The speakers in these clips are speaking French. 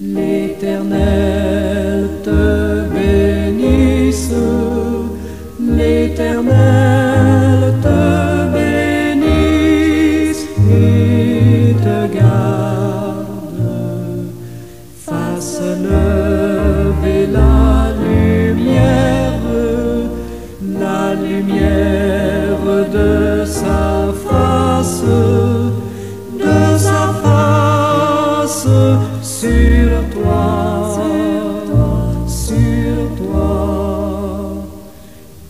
L'Éternel te bénisse, l'Éternel te bénisse et te garde, fasse lever la lumière de sa face sur toi,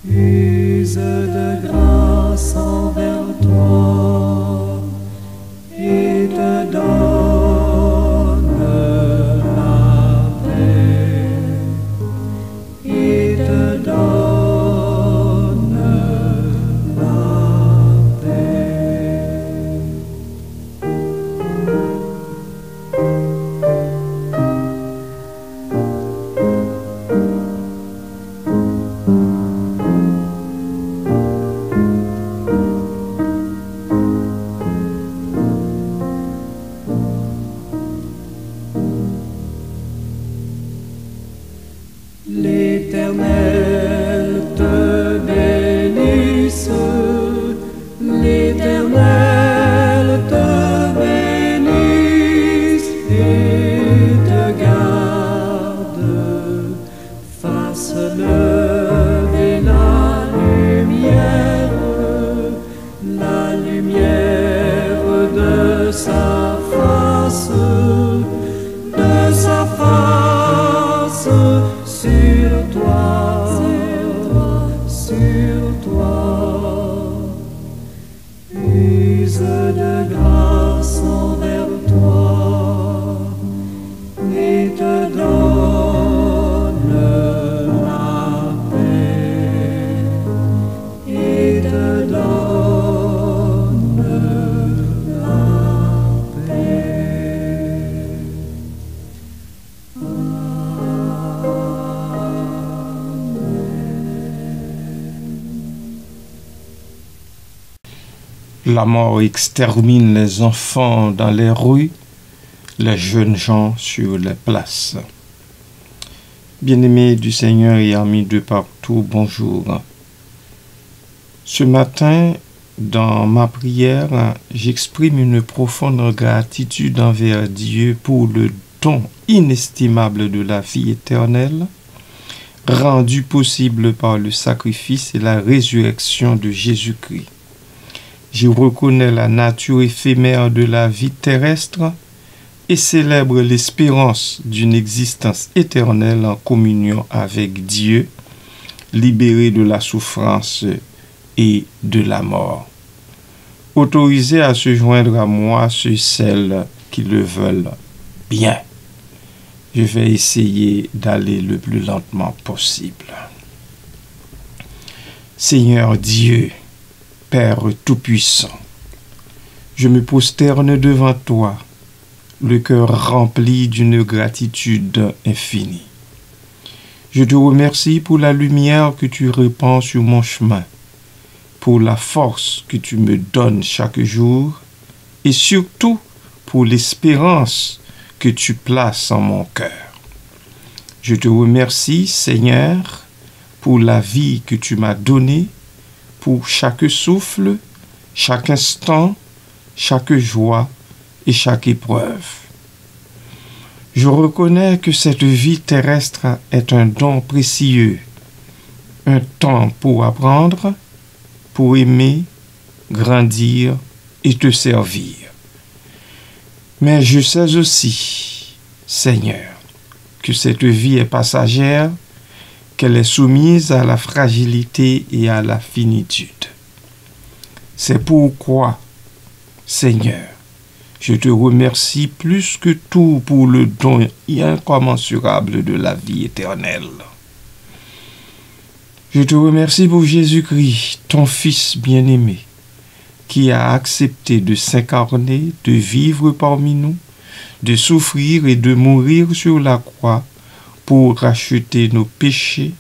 use de grâce envers toi et te donne la paix, et te donne la paix. L'Éternel te bénisse, l'Éternel te bénisse et te garde, fasse lever la lumière de sa face sur toi, use de grâce envers toi et te donne la paix, et te donne la paix. La mort extermine les enfants dans les rues, les jeunes gens sur les places. Bien-aimés du Seigneur et amis de partout, bonjour. Ce matin, dans ma prière, j'exprime une profonde gratitude envers Dieu pour le don inestimable de la vie éternelle, rendu possible par le sacrifice et la résurrection de Jésus-Christ. Je reconnais la nature éphémère de la vie terrestre et célèbre l'espérance d'une existence éternelle en communion avec Dieu, libéré de la souffrance et de la mort. Autorisez à se joindre à moi ceux et celles qui le veulent bien. Je vais essayer d'aller le plus lentement possible. Seigneur Dieu, Père Tout-Puissant, je me prosterne devant toi, le cœur rempli d'une gratitude infinie. Je te remercie pour la lumière que tu répands sur mon chemin, pour la force que tu me donnes chaque jour et surtout pour l'espérance que tu places en mon cœur. Je te remercie, Seigneur, pour la vie que tu m'as donnée, pour chaque souffle, chaque instant, chaque joie et chaque épreuve. Je reconnais que cette vie terrestre est un don précieux, un temps pour apprendre, pour aimer, grandir et te servir. Mais je sais aussi, Seigneur, que cette vie est passagère, qu'elle est soumise à la fragilité et à la finitude. C'est pourquoi, Seigneur, je te remercie plus que tout pour le don incommensurable de la vie éternelle. Je te remercie pour Jésus-Christ, ton Fils bien-aimé, qui a accepté de s'incarner, de vivre parmi nous, de souffrir et de mourir sur la croix pour racheter nos péchés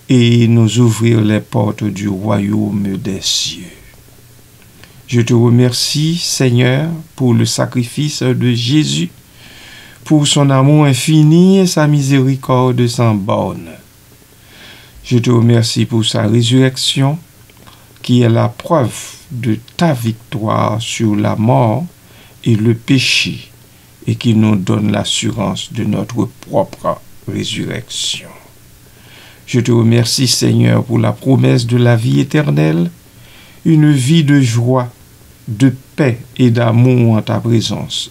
et nous ouvrir les portes du royaume des cieux. Je te remercie, Seigneur, pour le sacrifice de Jésus, pour son amour infini et sa miséricorde sans borne. Je te remercie pour sa résurrection, qui est la preuve de ta victoire sur la mort et le péché, et qui nous donne l'assurance de notre propre résurrection. Je te remercie, Seigneur, pour la promesse de la vie éternelle, une vie de joie, de paix et d'amour en ta présence,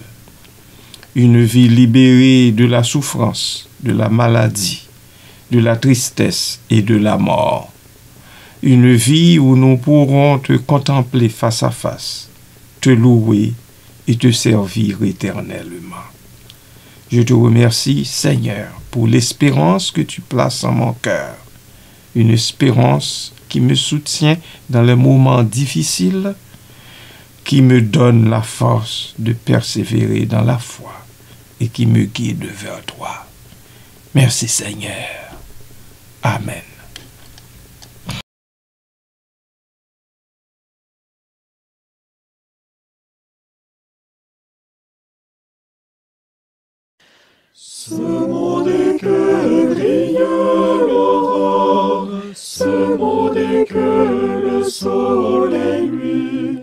une vie libérée de la souffrance, de la maladie, de la tristesse et de la mort, une vie où nous pourrons te contempler face à face, te louer et te servir éternellement. Je te remercie, Seigneur, pour l'espérance que tu places en mon cœur, une espérance qui me soutient dans les moments difficiles, qui me donne la force de persévérer dans la foi et qui me guide vers toi. Merci, Seigneur. Amen. Ce mot dès que brille l'aurore, ce mot dès que le soleil luit,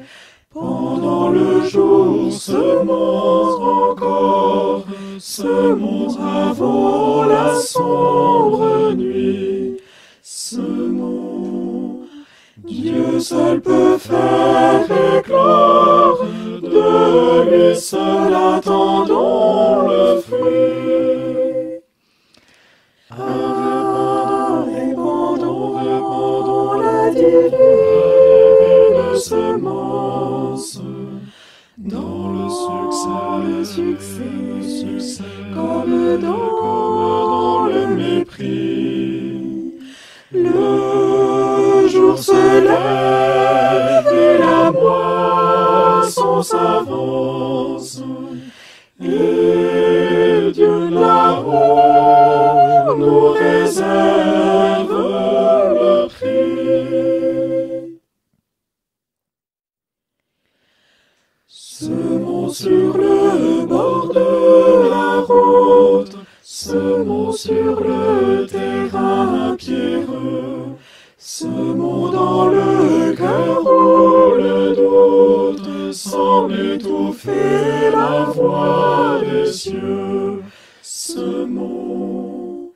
pendant le jour se montre encore, se montre avant la sombre nuit. Ce mot, Dieu seul peut faire éclore, de lui seul attendons le fruit. Répandons la divine semence dans le succès, comme dans le mépris. Le jour se lève et la moisson s'avance, et Dieu là-haut nous réserve le prix. Semons sur le bord de la route, semons sur le terrain pierreux, semons dans le cœur où le doute semble étouffer la voix des cieux. Semons,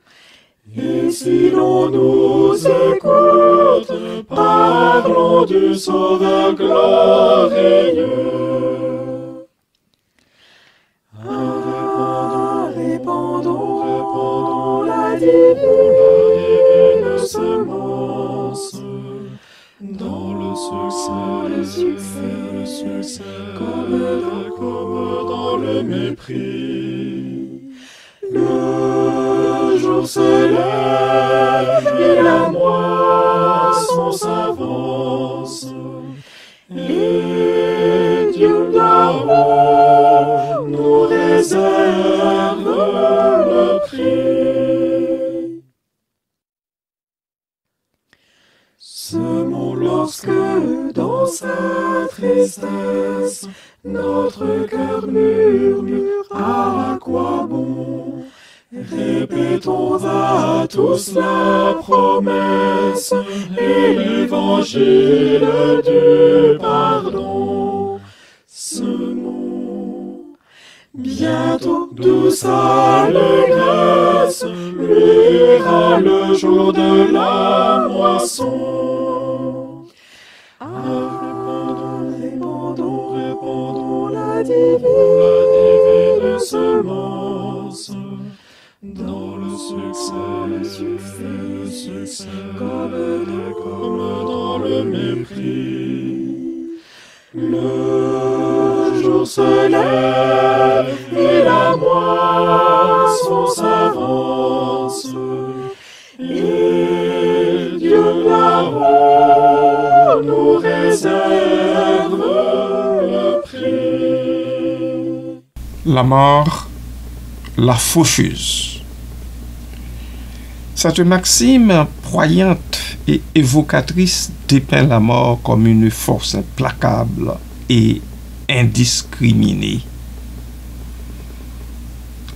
et si l'on nous écoute, parlons du Sauveur glorieux. Répandons la divine semence dans le succès, comme dans le mépris. Le jour se lève et la moisson s'avance, et Dieu là-haut nous réserve le prix. Semons lorsque dans sa tristesse notre cœur murmure à quoi bon. Répétons à tous la promesse et l'évangile du pardon. Semons bientôt douce allégresse, luira le jour de la moisson. Répandons la divine semence dans le succès, comme dans le mépris. Le jour se lève et la moisson s'avance, et Dieu là-haut nous réserve le prix. La mort, la faucheuse. Cette maxime poignante et évocatrice dépeint la mort comme une force implacable et indiscriminée.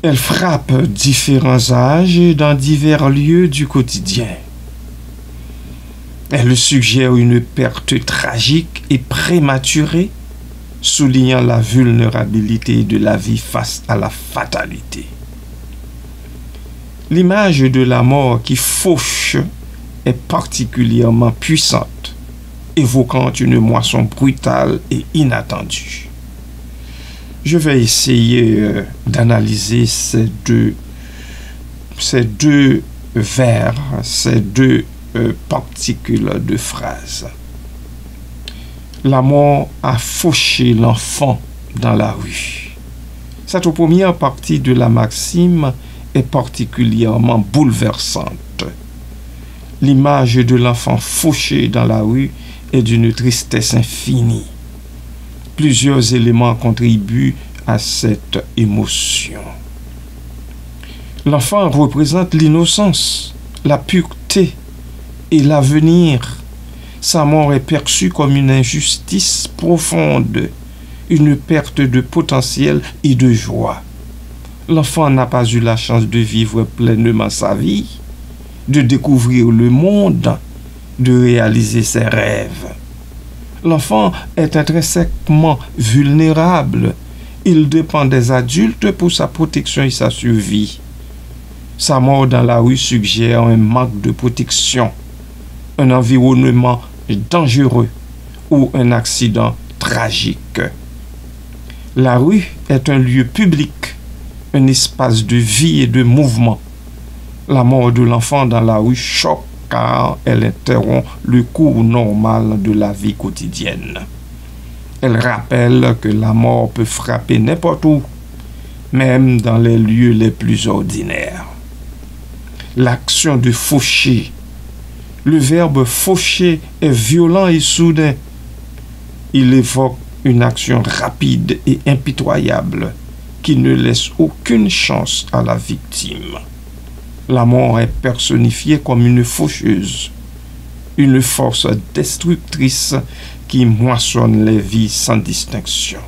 Elle frappe différents âges et dans divers lieux du quotidien. Elle suggère une perte tragique et prématurée, soulignant la vulnérabilité de la vie face à la fatalité. L'image de la mort qui fauche est particulièrement puissante, évoquant une moisson brutale et inattendue. Je vais essayer d'analyser ces deux vers, ces deux particules de phrase. La mort a fauché l'enfant dans la rue. Cette première partie de la maxime est particulièrement bouleversante. L'image de l'enfant fauché dans la rue est d'une tristesse infinie. Plusieurs éléments contribuent à cette émotion. L'enfant représente l'innocence, la pureté et l'avenir. Sa mort est perçue comme une injustice profonde, une perte de potentiel et de joie. L'enfant n'a pas eu la chance de vivre pleinement sa vie, de découvrir le monde, de réaliser ses rêves. L'enfant est intrinsèquement vulnérable. Il dépend des adultes pour sa protection et sa survie. Sa mort dans la rue suggère un manque de protection, un environnement dangereux ou un accident tragique. La rue est un lieu public, un espace de vie et de mouvement. La mort de l'enfant dans la rue choque car elle interrompt le cours normal de la vie quotidienne. Elle rappelle que la mort peut frapper n'importe où, même dans les lieux les plus ordinaires. L'action de faucher. Le verbe faucher est violent et soudain. Il évoque une action rapide et impitoyable qui ne laisse aucune chance à la victime. La mort est personnifiée comme une faucheuse, une force destructrice qui moissonne les vies sans distinction.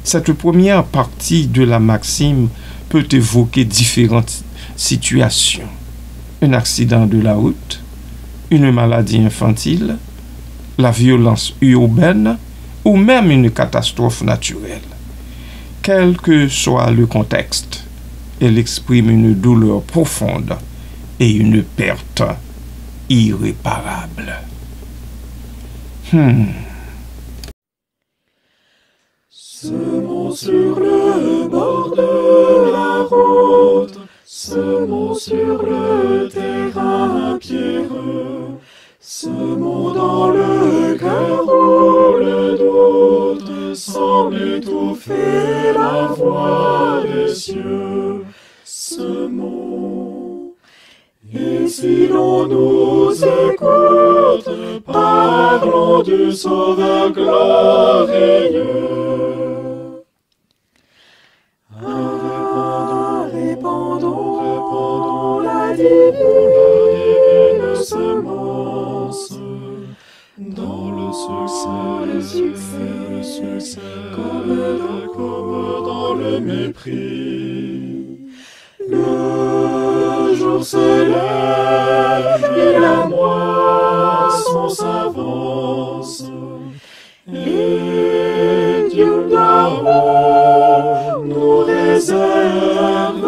Cette première partie de la maxime peut évoquer différentes situations. Un accident de la route, une maladie infantile, la violence urbaine ou même une catastrophe naturelle. Quel que soit le contexte, elle exprime une douleur profonde et une perte irréparable. Semons sur le bord de la route, semons sur le terrain pierreux, semons dans le cœur où le doute semble étouffer la voix des cieux. Semons. Et si l'on nous écoute, parlons du Sauveur glorieux. Répandons la divine semence dans le succès, comme dans le mépris. Le jour se lève et la moisson s'avance, et Dieu d'en-haut nous réserve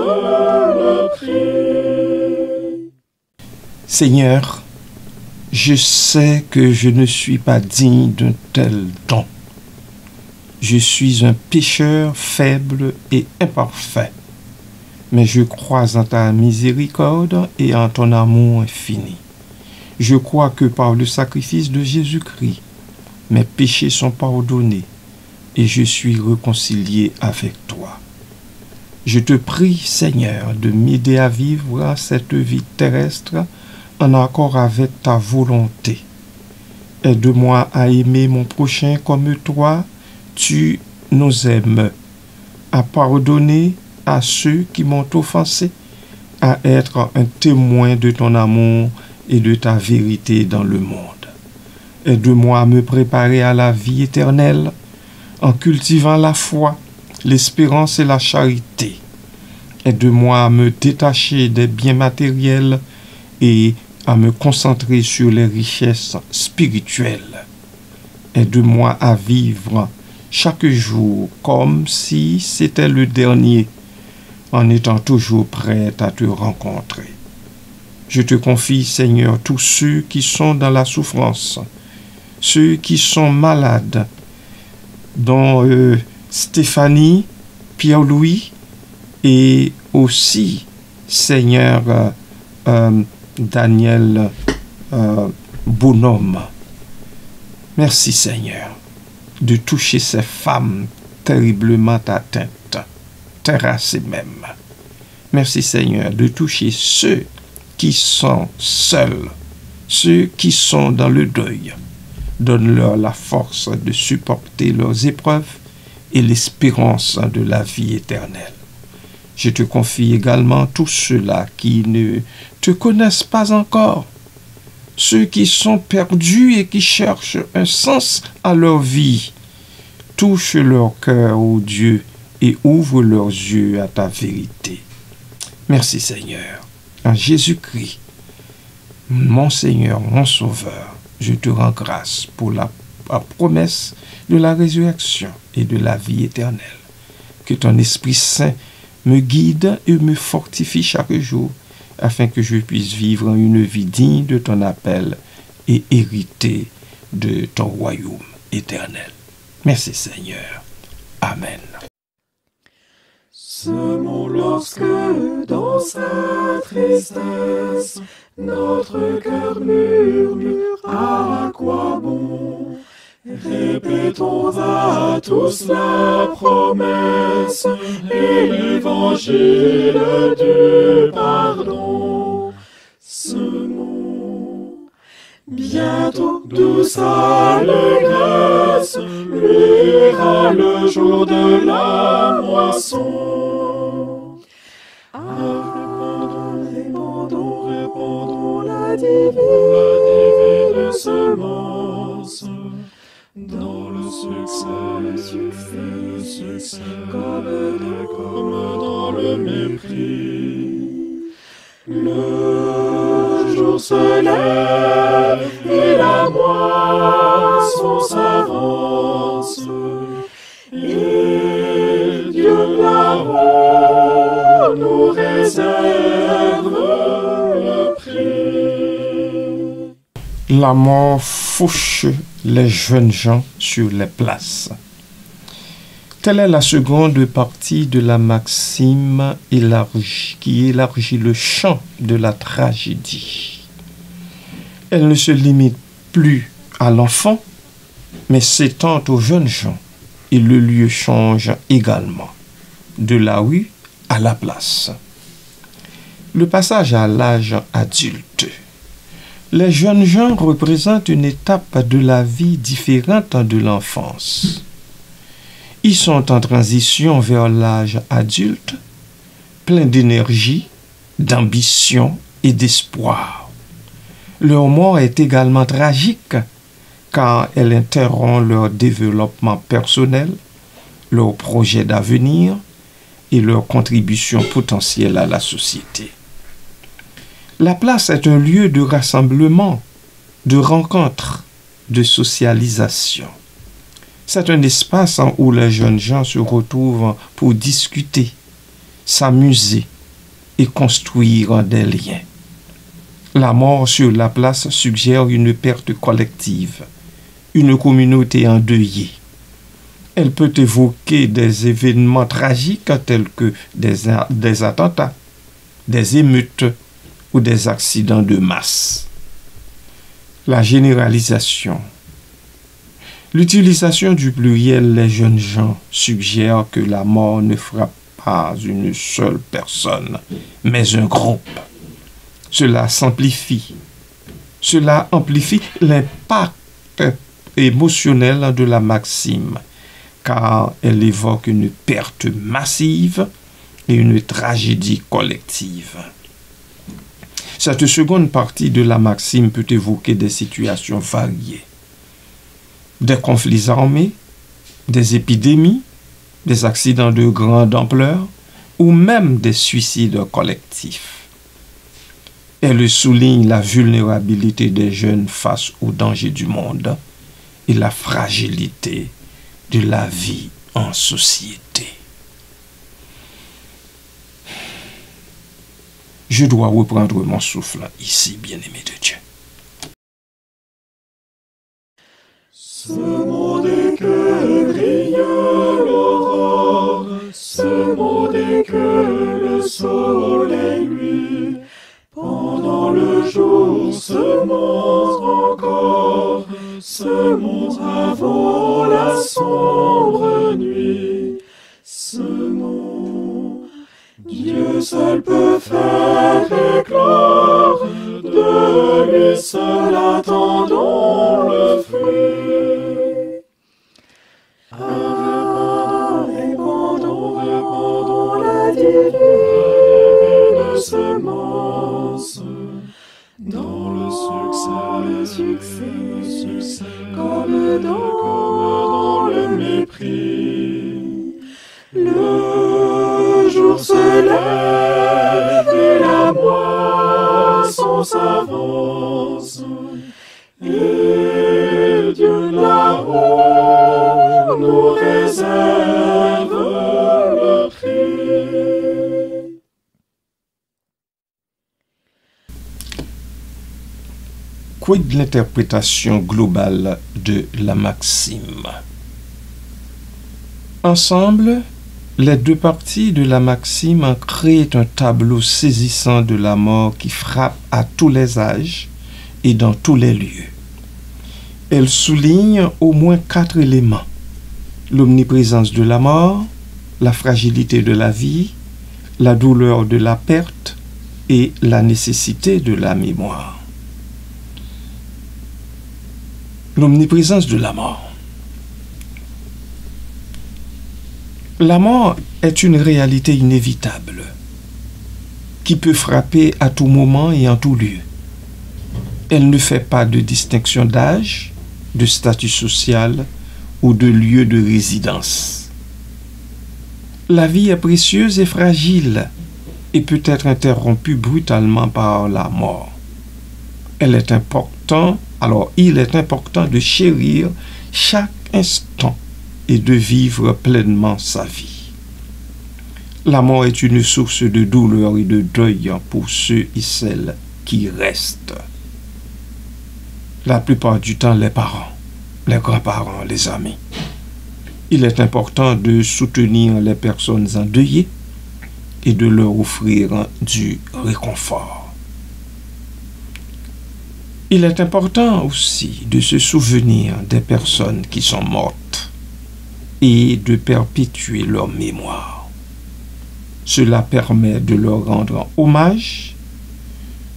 le prix. Seigneur, je sais que je ne suis pas digne d'un tel don. Je suis un pécheur faible et imparfait, mais je crois en ta miséricorde et en ton amour infini. Je crois que par le sacrifice de Jésus-Christ, mes péchés sont pardonnés et je suis réconcilié avec toi. Je te prie, Seigneur, de m'aider à vivre cette vie terrestre en accord avec ta volonté. Aide-moi à aimer mon prochain comme toi, tu nous aimes, à pardonner à ceux qui m'ont offensé à être un témoin de ton amour et de ta vérité dans le monde. Aide-moi à me préparer à la vie éternelle en cultivant la foi, l'espérance et la charité. Aide-moi à me détacher des biens matériels et à me concentrer sur les richesses spirituelles. Aide-moi à vivre chaque jour comme si c'était le dernier, en étant toujours prêt à te rencontrer. Je te confie, Seigneur, tous ceux qui sont dans la souffrance, ceux qui sont malades, dont Stéphanie, Pierre-Louis et aussi, Seigneur, Daniel Bonhomme. Merci, Seigneur, de toucher ces femmes terriblement atteintes, terrassées même. Merci, Seigneur, de toucher ceux qui sont seuls, ceux qui sont dans le deuil. Donne-leur la force de supporter leurs épreuves et l'espérance de la vie éternelle. Je te confie également tous ceux-là qui ne te connaissent pas encore, ceux qui sont perdus et qui cherchent un sens à leur vie. Touche leur cœur, ô Dieu, et ouvre leurs yeux à ta vérité. Merci, Seigneur. En Jésus-Christ, mon Seigneur, mon Sauveur, je te rends grâce pour la promesse de la résurrection et de la vie éternelle. Que ton Esprit Saint me guide et me fortifie chaque jour, afin que je puisse vivre une vie digne de ton appel et hériter de ton royaume éternel. Merci, Seigneur. Amen. Semons lorsque dans sa tristesse notre cœur murmure à quoi bon. Répétons à tous la promesse et l'évangile du pardon. Semons bientôt douce allégresse, luira le jour de la moisson. Répandons la divine semence dans le succès, comme dans le mépris. Le jour se lève et la moisson s'avance, et Dieu là-haut nous réserve le prix. La mort fauche les jeunes gens sur les places. Telle est la seconde partie de la maxime qui élargit le champ de la tragédie. Elle ne se limite plus à l'enfant, mais s'étend aux jeunes gens, et le lieu change également, de la rue à la place. Le passage à l'âge adulte. Les jeunes gens représentent une étape de la vie différente de l'enfance. Ils sont en transition vers l'âge adulte, plein d'énergie, d'ambition et d'espoir. Leur mort est également tragique car elle interrompt leur développement personnel, leur projet d'avenir et leur contribution potentielle à la société. La place est un lieu de rassemblement, de rencontre, de socialisation. C'est un espace où les jeunes gens se retrouvent pour discuter, s'amuser et construire des liens. La mort sur la place suggère une perte collective, une communauté endeuillée. Elle peut évoquer des événements tragiques tels que des attentats, des émeutes ou des accidents de masse. La généralisation. L'utilisation du pluriel « les jeunes gens » suggère que la mort ne frappe pas une seule personne, mais un groupe. Cela s'amplifie. Cela amplifie l'impact émotionnel de la maxime, car elle évoque une perte massive et une tragédie collective. Cette seconde partie de la maxime peut évoquer des situations variées. Des conflits armés, des épidémies, des accidents de grande ampleur ou même des suicides collectifs. Elle souligne la vulnérabilité des jeunes face aux dangers du monde et la fragilité de la vie en société. Je dois reprendre mon souffle ici, bien-aimé de Dieu. Ce monde est que brille l'aurore, ce monde est que le soleil luit. Pendant le jour se montre encore, se montre avant la sombre nuit. Ce monde, Dieu seul peut faire éclore, de lui seul attendons le fruit. Répandons la divine semence dans le succès, comme dans le mépris. Le jour se lève et la moisson s'avance, et Dieu là-haut nous réserve le prix. Quid de l'interprétation globale de la maxime? Ensemble, les deux parties de la maxime créent un tableau saisissant de la mort qui frappe à tous les âges et dans tous les lieux. Elle souligne au moins 4 éléments: l'omniprésence de la mort, la fragilité de la vie, la douleur de la perte et la nécessité de la mémoire. L'omniprésence de la mort. La mort est une réalité inévitable qui peut frapper à tout moment et en tout lieu. Elle ne fait pas de distinction d'âge, de statut social ou de lieu de résidence. La vie est précieuse et fragile et peut être interrompue brutalement par la mort. Il est important de chérir chaque instant et de vivre pleinement sa vie. La mort est une source de douleur et de deuil pour ceux et celles qui restent. La plupart du temps, les parents, les grands-parents, les amis. Il est important de soutenir les personnes endeuillées et de leur offrir du réconfort. Il est important aussi de se souvenir des personnes qui sont mortes et de perpétuer leur mémoire. Cela permet de leur rendre hommage,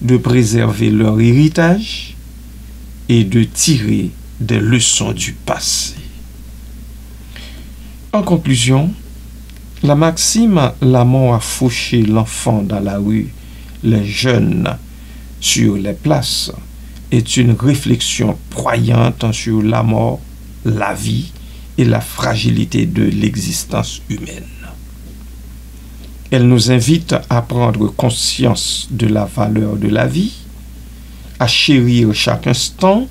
de préserver leur héritage et de tirer des leçons du passé. En conclusion, la maxime « La mort a fauché l'enfant dans la rue, les jeunes sur les places » est une réflexion poignante sur la mort, la vie et la fragilité de l'existence humaine. Elle nous invite à prendre conscience de la valeur de la vie, à chérir chaque instant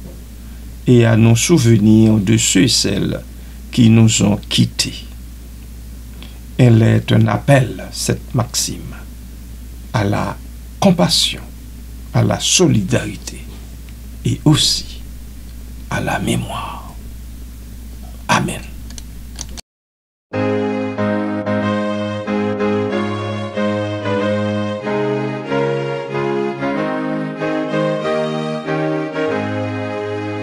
et à nous souvenir de ceux et celles qui nous ont quittés. Elle est un appel, cette maxime, à la compassion, à la solidarité et aussi à la mémoire. Amen.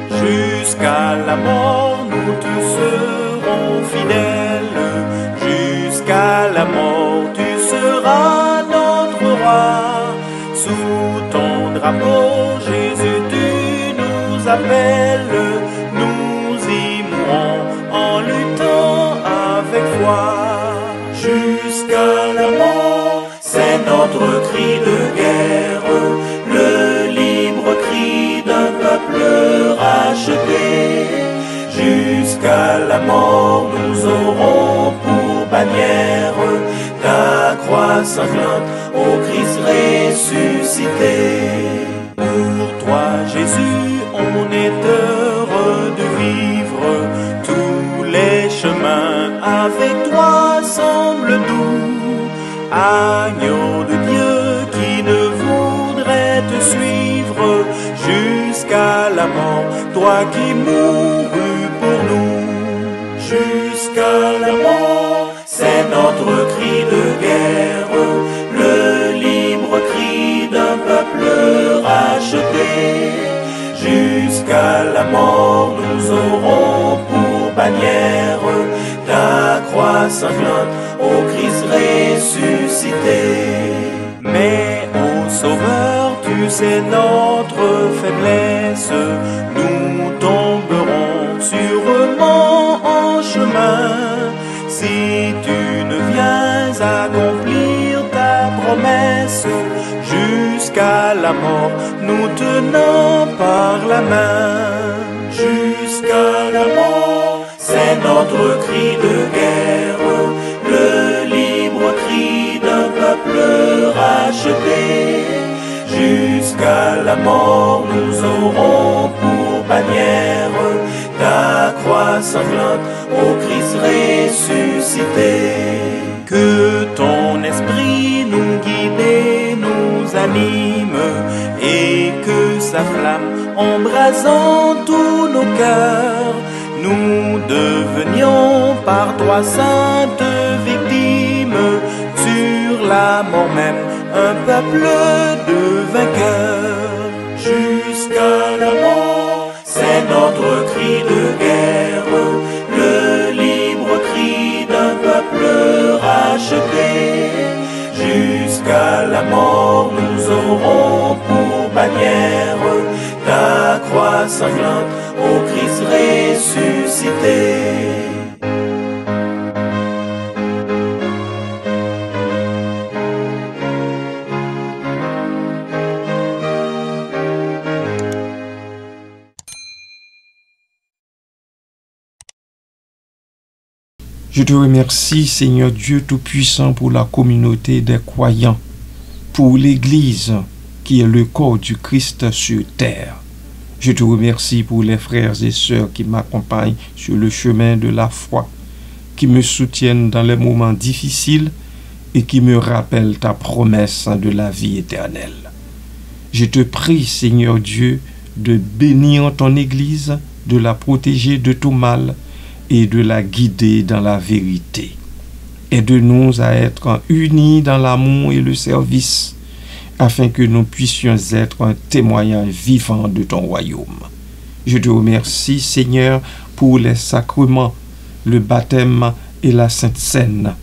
Jusqu'à la mort, nous te serons fidèles. Jusqu'à la mort, tu seras notre roi. Sous ton drapeau, Jésus, tu nous appelles. Nous y mourrons en luttant avec foi. Jusqu'à la mort, c'est notre cri de guerre. Le jusqu'à la mort, toi qui mourus pour nous. Jusqu'à la mort, c'est notre cri de guerre, le libre cri d'un peuple racheté. Jusqu'à la mort, nous aurons pour bannière ta croix sanglante, ô Christ ressuscité. Mais, ô Sauveur, tu sais notre faiblesse, nous tomberons sûrement en chemin. Si tu ne viens accomplir ta promesse, jusqu'à la mort, nous tenons par la main. Jusqu'à la mort, c'est notre cri de guerre, le libre cri d'un peuple racheté. Jusqu'à la mort, nous aurons pour bannière ta croix sanglante, ô Christ ressuscité. Que ton esprit nous guide et nous anime, et que sa flamme embrasant tous nos cœurs, nous devenions par toi sainte victime, sur la mort même un peuple de vainqueurs. Jusqu'à la mort, c'est notre cri de guerre, le libre cri d'un peuple racheté. Jusqu'à la mort, nous aurons pour bannière ta croix sanglante, ô Christ ressuscité. Je te remercie, Seigneur Dieu Tout-Puissant, pour la communauté des croyants, pour l'Église qui est le corps du Christ sur terre. Je te remercie pour les frères et sœurs qui m'accompagnent sur le chemin de la foi, qui me soutiennent dans les moments difficiles et qui me rappellent ta promesse de la vie éternelle. Je te prie, Seigneur Dieu, de bénir ton Église, de la protéger de tout mal et de la guider dans la vérité. Aide-nous à être unis dans l'amour et le service, afin que nous puissions être un témoignage vivant de ton royaume. Je te remercie, Seigneur, pour les sacrements, le baptême et la Sainte Seine.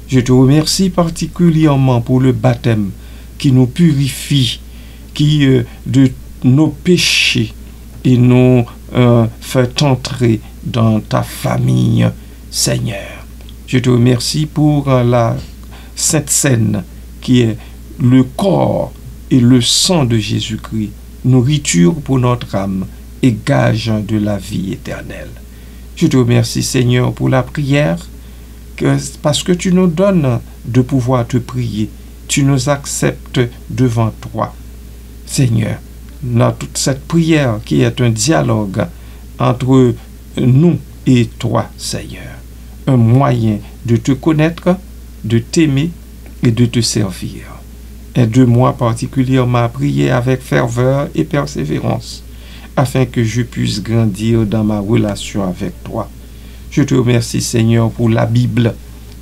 Je te remercie particulièrement pour le baptême qui nous purifie, qui de nos péchés et nous fait entrer dans ta famille, Seigneur. Je te remercie pour la Sainte Seine qui est le corps et le sang de Jésus-Christ, nourriture pour notre âme et gage de la vie éternelle. Je te remercie, Seigneur, pour la prière, parce que tu nous donnes de pouvoir te prier. Tu nous acceptes devant toi, Seigneur, dans toute cette prière qui est un dialogue entre nous et toi, Seigneur. Un moyen de te connaître, de t'aimer et de te servir. Aide-moi particulièrement à prier avec ferveur et persévérance, afin que je puisse grandir dans ma relation avec toi. Je te remercie, Seigneur, pour la Bible,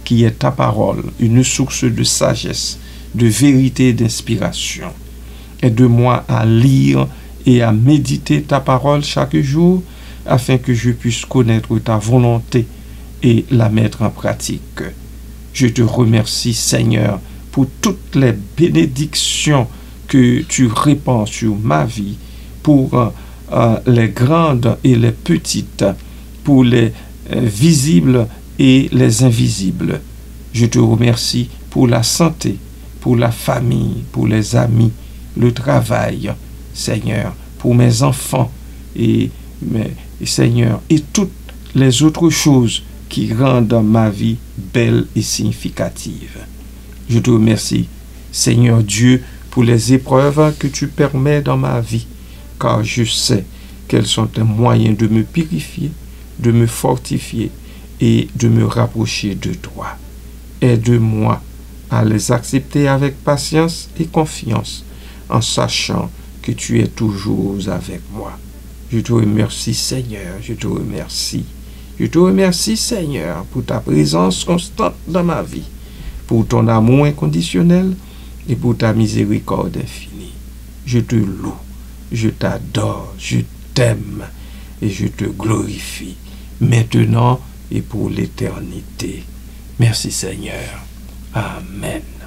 qui est ta parole, une source de sagesse, de vérité et d'inspiration. Aide-moi à lire et à méditer ta parole chaque jour, afin que je puisse connaître ta volonté et la mettre en pratique. Je te remercie, Seigneur, pour toutes les bénédictions que tu répands sur ma vie, pour les grandes et les petites, pour les visibles et les invisibles. Je te remercie pour la santé, pour la famille, pour les amis, le travail, Seigneur, pour mes enfants et Seigneur, et toutes les autres choses qui rendent ma vie belle et significative. Je te remercie, Seigneur Dieu, pour les épreuves que tu permets dans ma vie, car je sais qu'elles sont un moyen de me purifier, de me fortifier et de me rapprocher de toi. Aide-moi à les accepter avec patience et confiance, en sachant que tu es toujours avec moi. Je te remercie, Seigneur, je te remercie. Je te remercie, Seigneur, pour ta présence constante dans ma vie, pour ton amour inconditionnel et pour ta miséricorde infinie. Je te loue, je t'adore, je t'aime et je te glorifie, maintenant et pour l'éternité. Merci, Seigneur. Amen.